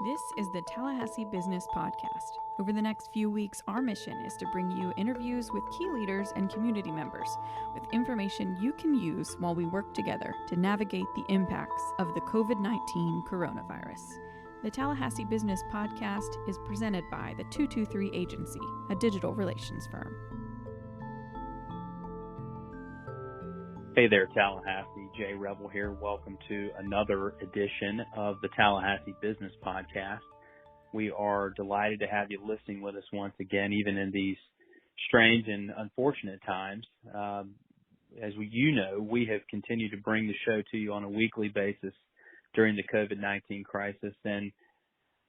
This is the Tallahassee Business Podcast. Over the next few weeks, our mission is to bring you interviews with key leaders and community members with information you can use while we work together to navigate the impacts of the COVID-19 coronavirus. The Tallahassee Business Podcast is presented by the 223 Agency, a digital relations firm. Hey there, Tallahassee. Jay Rebel here. Welcome to another edition of the Tallahassee Business Podcast. We are delighted to have you listening with us once again, even in these strange and unfortunate times. As we have continued to bring the show to you on a weekly basis during the COVID-19 crisis, and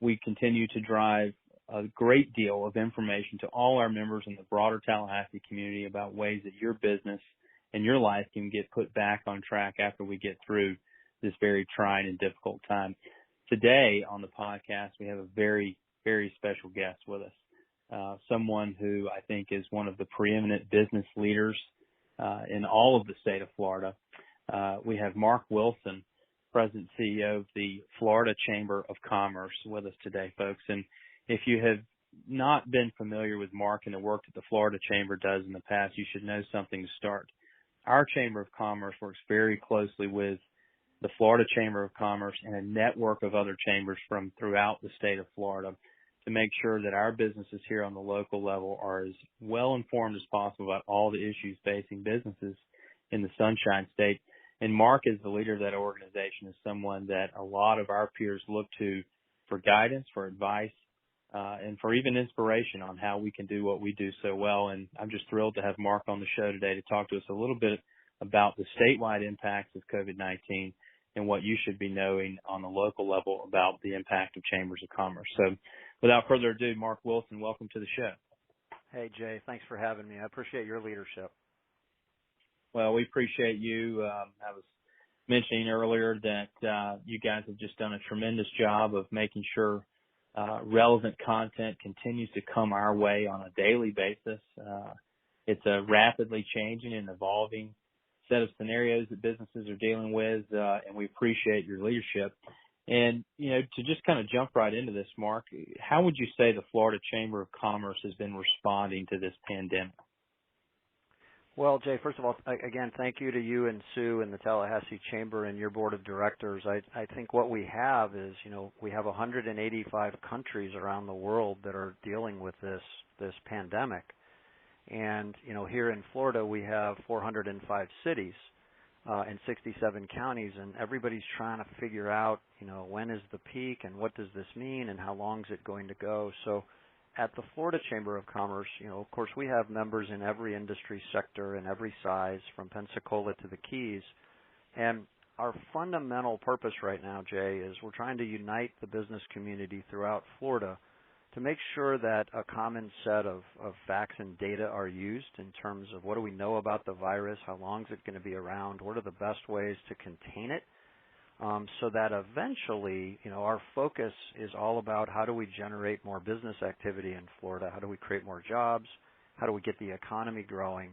we continue to drive a great deal of information to all our members in the broader Tallahassee community about ways that your business and your life can get put back on track after we get through this very trying and difficult time. Today on the podcast, we have a very, very special guest with us, someone who I think is one of the preeminent business leaders in all of the state of Florida. We have Mark Wilson, President and CEO of the Florida Chamber of Commerce, with us today, folks. And if you have not been familiar with Mark and the work that the Florida Chamber does in the past, you should know something to start. Our Chamber of Commerce works very closely with the Florida Chamber of Commerce and a network of other chambers from throughout the state of Florida to make sure that our businesses here on the local level are as well informed as possible about all the issues facing businesses in the Sunshine State. And Mark, as the leader of that organization, is someone that a lot of our peers look to for guidance, for advice, and for even inspiration on how we can do what we do so well. And I'm just thrilled to have Mark on the show today to talk to us a little bit about the statewide impacts of COVID-19 and what you should be knowing on the local level about the impact of chambers of commerce. So without further ado, Mark Wilson, welcome to the show. Hey, Jay, thanks for having me. I appreciate your leadership. Well, we appreciate you. I was mentioning earlier that you guys have just done a tremendous job of making sure relevant content continues to come our way on a daily basis. It's a rapidly changing and evolving set of scenarios that businesses are dealing with, and we appreciate your leadership. And, to just kind of jump right into this, Mark, how would you say the Florida Chamber of Commerce has been responding to this pandemic? Well, Jay, first of all, again, thank you to you and Sue and the Tallahassee Chamber and your board of directors. I think what we have is, we have 185 countries around the world that are dealing with this pandemic. And, here in Florida, we have 405 cities and 67 counties, and everybody's trying to figure out, when is the peak and what does this mean and how long is it going to go. So at the Florida Chamber of Commerce, of course, we have members in every industry sector and every size, from Pensacola to the Keys. And our fundamental purpose right now, Jay, is we're trying to unite the business community throughout Florida to make sure that a common set of facts and data are used in terms of what do we know about the virus, how long is it going to be around, what are the best ways to contain it, so that eventually, our focus is all about how do we generate more business activity in Florida, how do we create more jobs, how do we get the economy growing.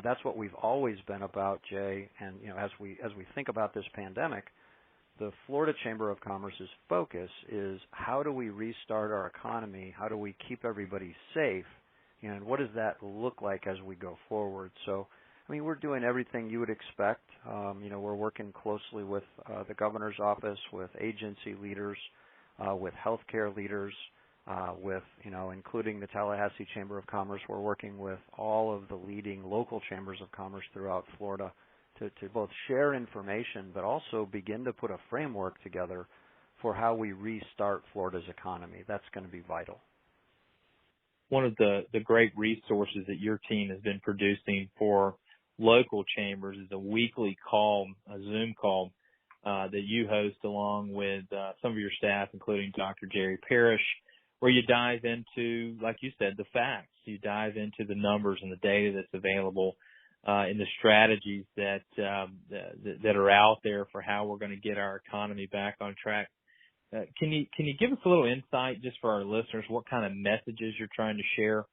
That's what we've always been about, Jay. And as we think about this pandemic, the Florida Chamber of Commerce's focus is how do we restart our economy, how do we keep everybody safe, and what does that look like as we go forward. So we're doing everything you would expect. We're working closely with the governor's office, with agency leaders, with healthcare leaders, with, including the Tallahassee Chamber of Commerce. We're working with all of the leading local chambers of commerce throughout Florida to both share information but also begin to put a framework together for how we restart Florida's economy. That's going to be vital. One of the great resources that your team has been producing for local chambers is a weekly call, a Zoom call that you host along with some of your staff, including Dr. Jerry Parrish, where you dive into, like you said, the facts. You dive into the numbers and the data that's available and the strategies that are out there for how we're going to get our economy back on track. Can you give us a little insight just for our listeners, what kind of messages you're trying to share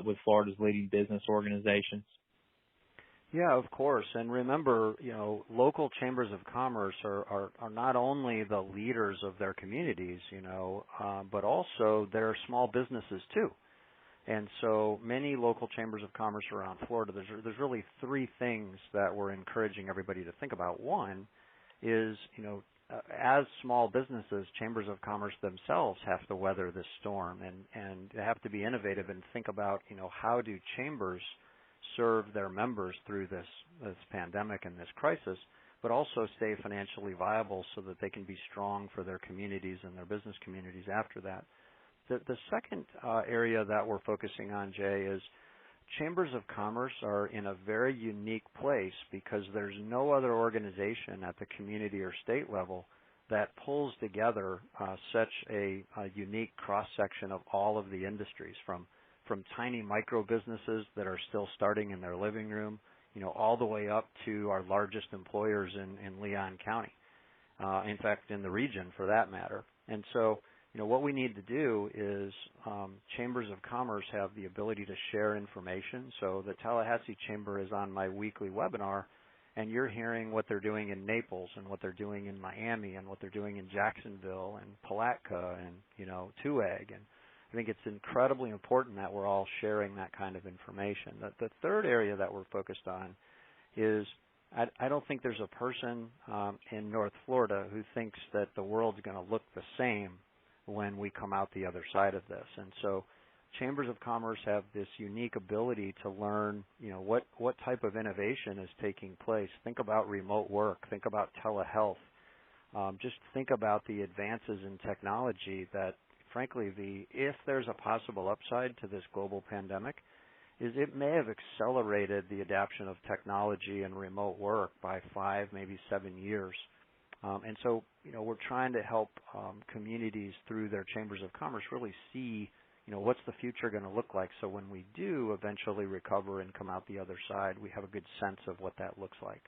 with Florida's leading business organizations? Yeah, of course. And remember, local chambers of commerce are not only the leaders of their communities, but also they're small businesses too. And so many local chambers of commerce around Florida, there's really three things that we're encouraging everybody to think about. One is, as small businesses, chambers of commerce themselves have to weather this storm and they have to be innovative and think about, how do chambers serve their members through this pandemic and this crisis, but also stay financially viable so that they can be strong for their communities and their business communities after that. The second area that we're focusing on, Jay, is chambers of commerce are in a very unique place because there's no other organization at the community or state level that pulls together such a unique cross-section of all of the industries, from tiny micro businesses that are still starting in their living room, all the way up to our largest employers in Leon County, in fact, in the region for that matter. And so, what we need to do is chambers of commerce have the ability to share information. So the Tallahassee Chamber is on my weekly webinar, and you're hearing what they're doing in Naples and what they're doing in Miami and what they're doing in Jacksonville and Palatka and, Tuag. And I think it's incredibly important that we're all sharing that kind of information. The third area that we're focused on is I don't think there's a person in North Florida who thinks that the world's going to look the same when we come out the other side of this. And so chambers of commerce have this unique ability to learn, what type of innovation is taking place. Think about remote work. Think about telehealth. Just think about the advances in technology that, frankly, if there's a possible upside to this global pandemic, is it may have accelerated the adoption of technology and remote work by 5, maybe 7 years. And so, we're trying to help communities through their chambers of commerce really see, what's the future going to look like. So when we do eventually recover and come out the other side, we have a good sense of what that looks like.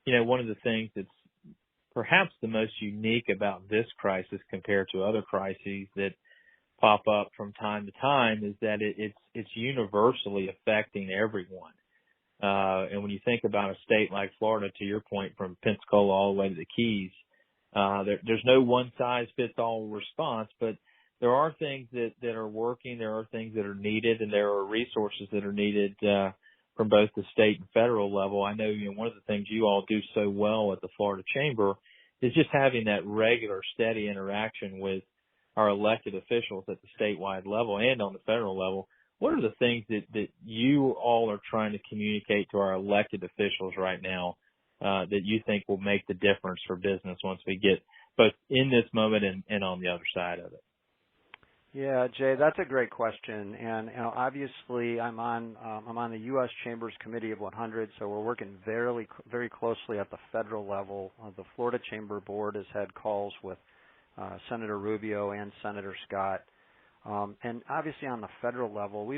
One of the things that's perhaps the most unique about this crisis compared to other crises that pop up from time to time is that it's universally affecting everyone. And when you think about a state like Florida, to your point, from Pensacola all the way to the Keys, there's no one-size-fits-all response, but there are things that are working, there are things that are needed, and there are resources that are needed from both the state and federal level. I know, one of the things you all do so well at the Florida Chamber is just having that regular, steady interaction with our elected officials at the statewide level and on the federal level. What are the things that you all are trying to communicate to our elected officials right now that you think will make the difference for business once we get both in this moment and on the other side of it? Yeah, Jay, that's a great question. And obviously, I'm on the U.S. Chambers Committee of 100, so we're working very, very closely at the federal level. The Florida Chamber Board has had calls with Senator Rubio and Senator Scott. And obviously on the federal level,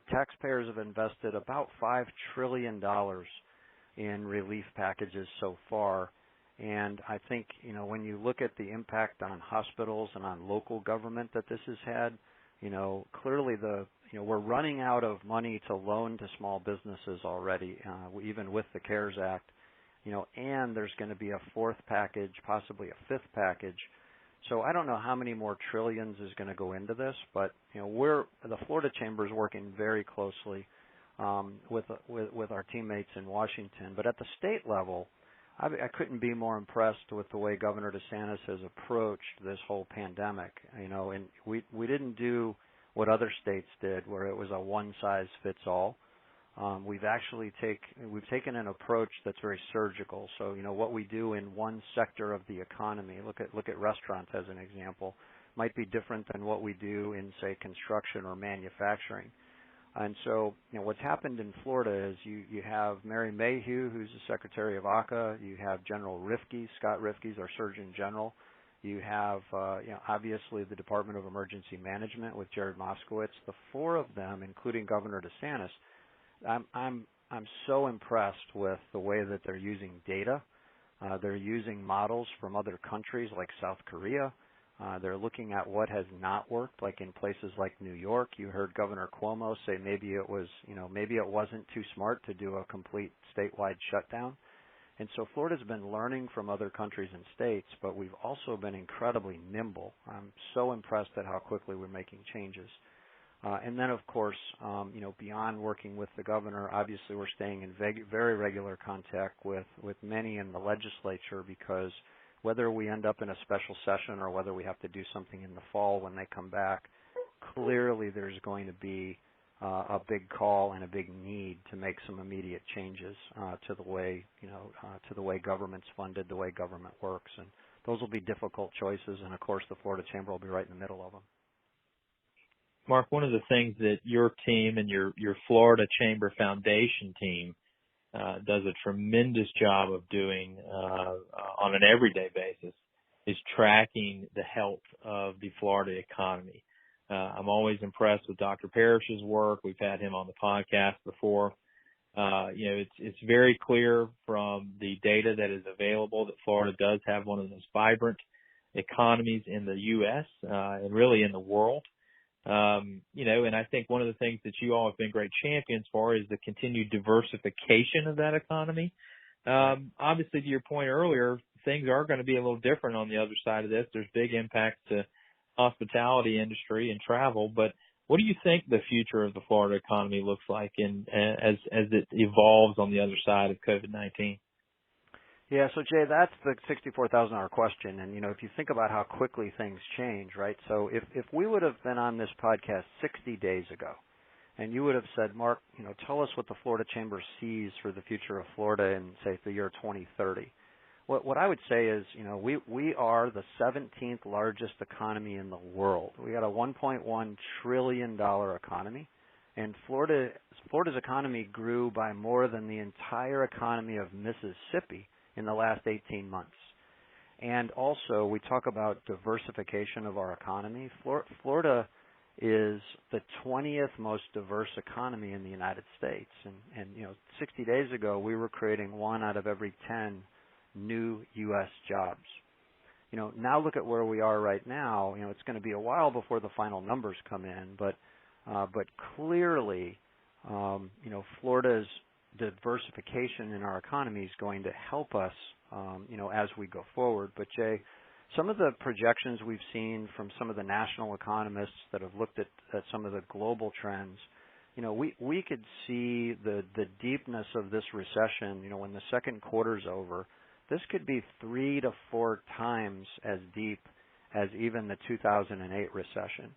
taxpayers have invested about $5 trillion in relief packages so far. And I think, when you look at the impact on hospitals and on local government that this has had, clearly we're running out of money to loan to small businesses already, even with the CARES Act, and there's going to be a fourth package, possibly a fifth package. So I don't know how many more trillions is going to go into this, but the Florida Chamber is working very closely with our teammates in Washington. But at the state level, I couldn't be more impressed with the way Governor DeSantis has approached this whole pandemic. And we didn't do what other states did, where it was a one-size-fits-all. We've taken an approach that's very surgical. So, what we do in one sector of the economy, look at restaurants as an example, might be different than what we do in, say, construction or manufacturing. And so, what's happened in Florida is you have Mary Mayhew, who's the Secretary of ACA. You have General Rifke, Scott Rifke's our Surgeon General. You have, obviously the Department of Emergency Management with Jared Moskowitz. The four of them, including Governor DeSantis, I'm so impressed with the way that they're using data. They're using models from other countries like South Korea. They're looking at what has not worked, like in places like New York. You heard Governor Cuomo say maybe it wasn't too smart to do a complete statewide shutdown. And so Florida's been learning from other countries and states, but we've also been incredibly nimble. I'm so impressed at how quickly we're making changes. And then, of course, beyond working with the governor, obviously we're staying in very regular contact with many in the legislature, because whether we end up in a special session or whether we have to do something in the fall when they come back, clearly there's going to be a big call and a big need to make some immediate changes to the way government's funded, the way government works, and those will be difficult choices. And of course, the Florida Chamber will be right in the middle of them. Mark, one of the things that your team and your Florida Chamber Foundation team does a tremendous job of doing on an everyday basis is tracking the health of the Florida economy. I'm always impressed with Dr. Parrish's work. We've had him on the podcast before. It's very clear from the data that is available that Florida does have one of the most vibrant economies in the U.S. And really in the world. And I think one of the things that you all have been great champions for is the continued diversification of that economy. Obviously, to your point earlier, things are going to be a little different on the other side of this. There's big impacts to hospitality industry and travel, but what do you think the future of the Florida economy looks like as it evolves on the other side of COVID-19? Yeah, so Jay, that's the $64,000 question. And, if you think about how quickly things change, right? So if we would have been on this podcast 60 days ago, and you would have said, Mark, tell us what the Florida Chamber sees for the future of Florida in, say, the year 2030. What I would say is, we are the 17th largest economy in the world. We got a $1.1 trillion economy, and Florida's economy grew by more than the entire economy of Mississippi in the last 18 months. And also, we talk about diversification of our economy. Florida is the 20th most diverse economy in the United States. And 60 days ago, we were creating 1 out of every 10 new U.S. jobs. Now look at where we are right now. It's going to be a while before the final numbers come in, but clearly, Florida's diversification in our economy is going to help us, as we go forward. But Jay, some of the projections we've seen from some of the national economists that have looked at some of the global trends, we could see the deepness of this recession. When the second quarter's over, this could be 3 to 4 times as deep as even the 2008 recession.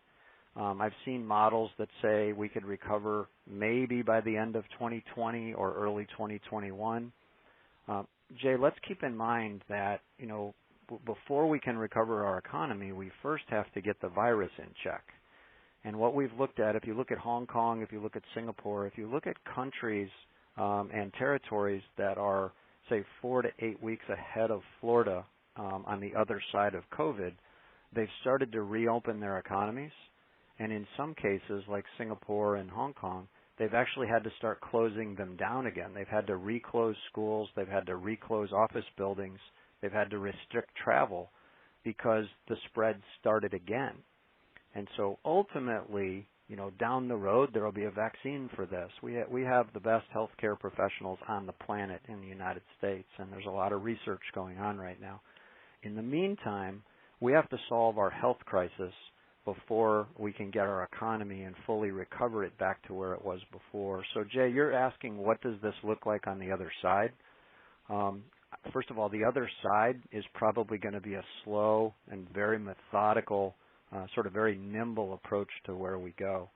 I've seen models that say we could recover maybe by the end of 2020 or early 2021. Jay, let's keep in mind that, before we can recover our economy, we first have to get the virus in check. And what we've looked at, if you look at Hong Kong, if you look at Singapore, if you look at countries and territories that are, say, 4 to 8 weeks ahead of Florida on the other side of COVID, they've started to reopen their economies. And in some cases, like Singapore and Hong Kong, they've actually had to start closing them down again. They've had to reclose schools. They've had to reclose office buildings. They've had to restrict travel because the spread started again. And so ultimately, down the road, there will be a vaccine for this. We have the best healthcare professionals on the planet in the United States, and there's a lot of research going on right now. In the meantime, we have to solve our health crisis before we can get our economy and fully recover it back to where it was before. So, Jay, you're asking what does this look like on the other side? First of all, the other side is probably going to be a slow and very methodical, sort of very nimble approach to where we go.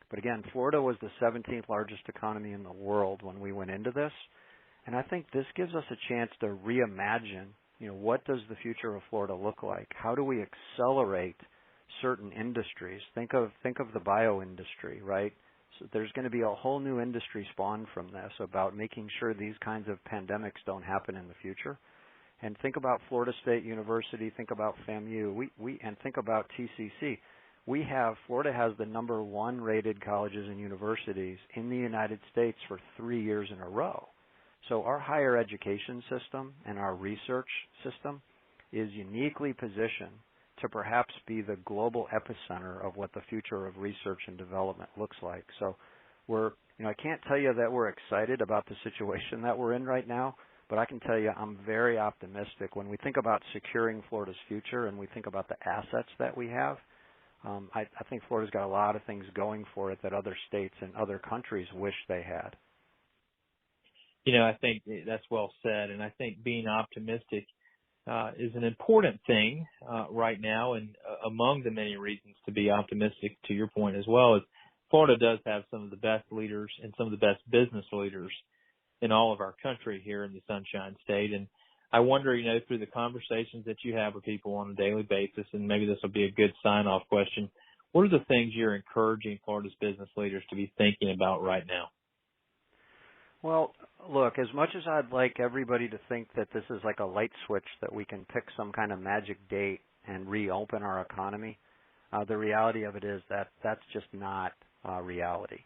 But again, Florida was the 17th largest economy in the world when we went into this. And I think this gives us a chance to reimagine, what does the future of Florida look like? How do we accelerate certain industries? Think of the bio industry, right? So there's going to be a whole new industry spawned from this about making sure these kinds of pandemics don't happen in the future. And think about Florida State University, think about FAMU, and think about TCC. Florida has the number 1 rated colleges and universities in the United States for 3 years in a row. So our higher education system and our research system is uniquely positioned to perhaps be the global epicenter of what the future of research and development looks like. So I can't tell you that we're excited about the situation that we're in right now, but I can tell you I'm very optimistic when we think about securing Florida's future and we think about the assets that we have. I think Florida's got a lot of things going for it that other states and other countries wish they had. I think that's well said, and I think being optimistic is an important thing right now, and among the many reasons to be optimistic, to your point as well, is Florida does have some of the best leaders and some of the best business leaders in all of our country here in the Sunshine State. And I wonder, through the conversations that you have with people on a daily basis, and maybe this will be a good sign-off question, what are the things you're encouraging Florida's business leaders to be thinking about right now? Well, look, as much as I'd like everybody to think that this is like a light switch that we can pick some kind of magic date and reopen our economy, the reality of it is that that's just not reality.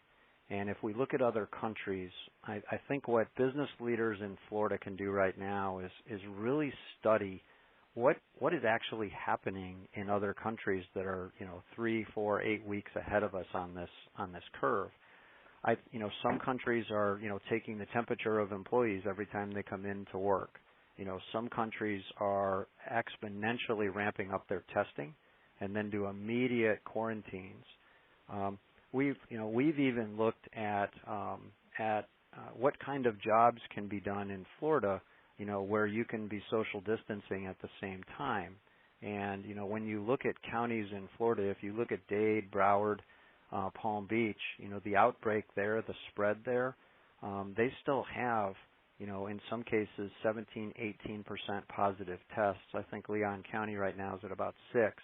And if we look at other countries, I think what business leaders in Florida can do right now is really study what is actually happening in other countries that are 3, 4, 8 weeks ahead of us on this curve. Some countries are taking the temperature of employees every time they come in to work. Some countries are exponentially ramping up their testing and then do immediate quarantines. We've even looked at what kind of jobs can be done in Florida, where you can be social distancing at the same time. And when you look at counties in Florida, if you look at Dade, Broward, Palm Beach, the outbreak there, the spread there, they still have, in some cases 17, 18% positive tests. I think Leon County right now is at about 6.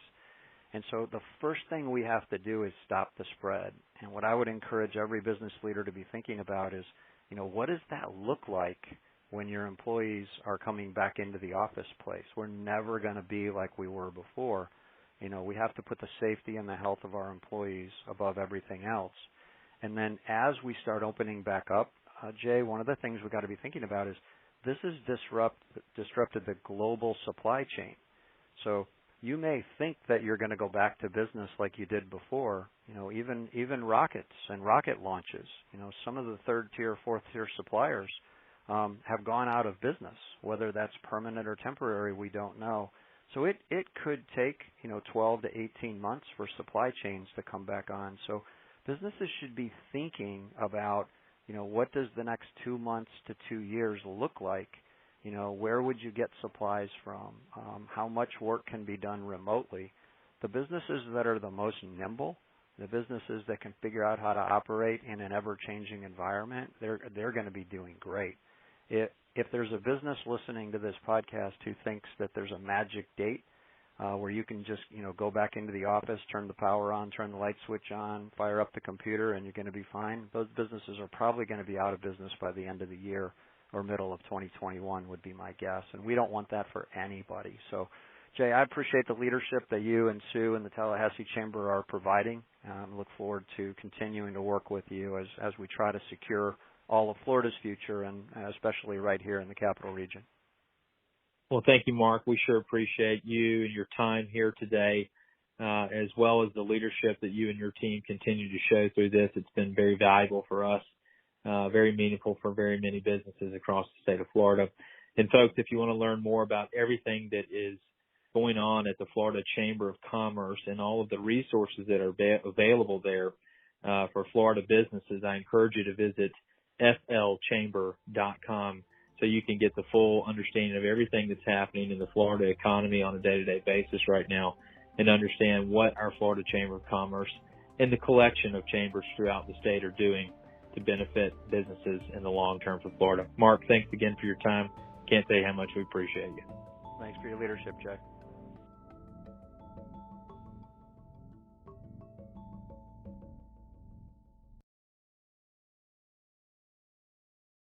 And so the first thing we have to do is stop the spread. And what I would encourage every business leader to be thinking about is, what does that look like when your employees are coming back into the office place? We're never going to be like we were before. We have to put the safety and the health of our employees above everything else. And then as we start opening back up, Jay, one of the things we've got to be thinking about is this has disrupted the global supply chain. So you may think that you're going to go back to business like you did before, even rockets and rocket launches. Some of the third-tier, fourth-tier suppliers have gone out of business. Whether that's permanent or temporary, we don't know. So it could take 12 to 18 months for supply chains to come back on. So businesses should be thinking about what does the next 2 months to 2 years look like? Where would you get supplies from? How much work can be done remotely? The businesses that are the most nimble, the businesses that can figure out how to operate in an ever-changing environment, they're going to be doing great. If there's a business listening to this podcast who thinks that there's a magic date where you can just go back into the office, turn the power on, turn the light switch on, fire up the computer, and you're going to be fine, those businesses are probably going to be out of business by the end of the year or middle of 2021 would be my guess, and we don't want that for anybody. So, Jay, I appreciate the leadership that you and Sue and the Tallahassee Chamber are providing. Look forward to continuing to work with you as we try to secure all of Florida's future, and especially right here in the Capital Region. Well, thank you, Mark. We sure appreciate you and your time here today, as well as the leadership that you and your team continue to show through this. It's been very valuable for us, very meaningful for very many businesses across the state of Florida. And folks, if you want to learn more about everything that is going on at the Florida Chamber of Commerce and all of the resources that are available there for Florida businesses, I encourage you to visit flchamber.com so you can get the full understanding of everything that's happening in the Florida economy on a day-to-day basis right now and understand what our Florida Chamber of Commerce and the collection of chambers throughout the state are doing to benefit businesses in the long term for Florida. Mark, thanks again for your time. Can't say how much we appreciate you. Thanks for your leadership, Jack.